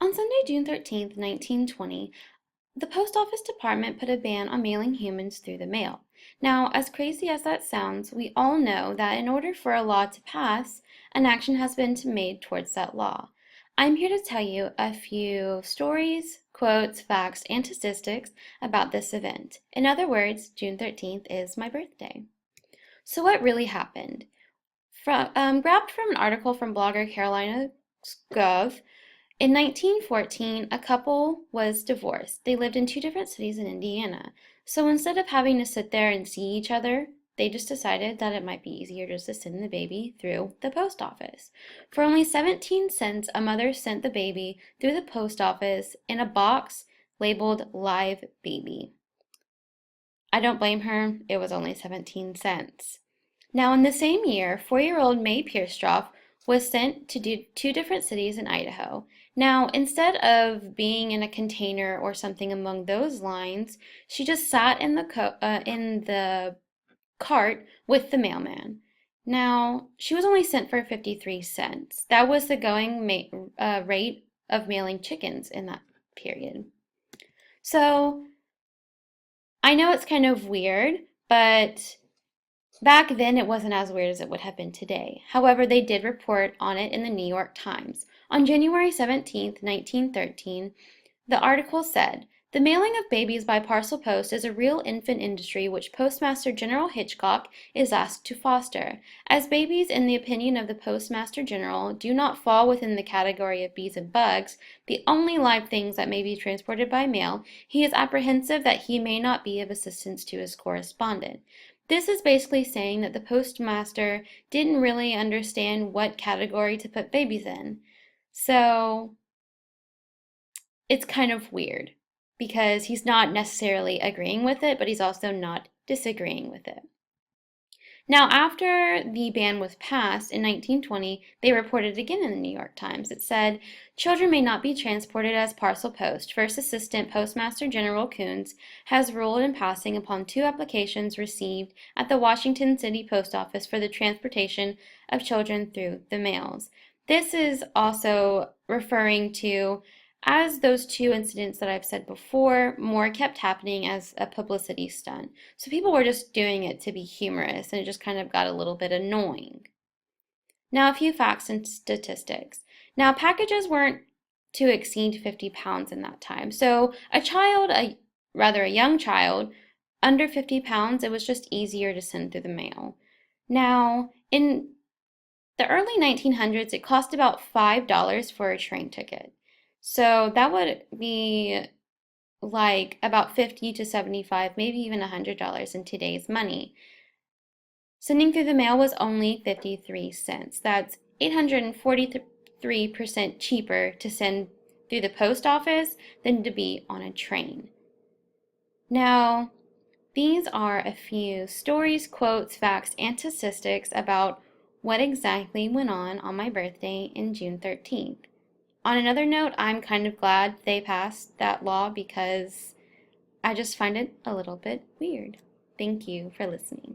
On Sunday, June 13th, 1920, the Post Office Department put a ban on mailing humans through the mail. Now, as crazy as that sounds, we all know that in order for a law to pass, an action has been made towards that law. I'm here to tell you a few stories, quotes, facts, and statistics about this event. In other words, June 13th is my birthday. So what really happened? Grabbed from an article from blogger Carolina Gov, in 1914, a couple was divorced. They lived in two different cities in Indiana. So instead of having to sit there and see each other, they just decided that it might be easier just to send the baby through the post office. For only 17 cents, a mother sent the baby through the post office in a box labeled Live Baby. I don't blame her, it was only 17 cents. Now, in the same year, 4-year-old May Pierstroff was sent to two different cities in Idaho. Now, instead of being in a container or something along those lines, she just sat in the cart with the mailman. Now, she was only sent for 53 cents. That was the going rate of mailing chickens in that period. So, I know it's kind of weird, but back then, it wasn't as weird as it would have been today. However, they did report on it in the New York Times. On January 17th, 1913, the article said, "The mailing of babies by parcel post is a real infant industry which Postmaster General Hitchcock is asked to foster. As babies, in the opinion of the Postmaster General, do not fall within the category of bees and bugs, the only live things that may be transported by mail, he is apprehensive that he may not be of assistance to his correspondent." This is basically saying that the postmaster didn't really understand what category to put babies in. So it's kind of weird because he's not necessarily agreeing with it, but he's also not disagreeing with it. Now, after the ban was passed in 1920, they reported again in the New York Times. It said, "Children may not be transported as parcel post. First Assistant Postmaster General Coons has ruled in passing upon 2 applications received at the Washington City Post Office for the transportation of children through the mails." This is also referring to, as those 2 incidents that I've said before, more kept happening as a publicity stunt. So people were just doing it to be humorous, and it just kind of got a little bit annoying. Now, a few facts and statistics. Now, packages weren't to exceed 50 pounds in that time. So a young child, under 50 pounds, it was just easier to send through the mail. Now, in the early 1900s, it cost about $5 for a train ticket. So that would be like about 50 to 75, maybe even $100 in today's money. Sending through the mail was only 53 cents. That's 843% cheaper to send through the post office than to be on a train. Now, these are a few stories, quotes, facts, and statistics about what exactly went on my birthday in June 13th. On another note, I'm kind of glad they passed that law because I just find it a little bit weird. Thank you for listening.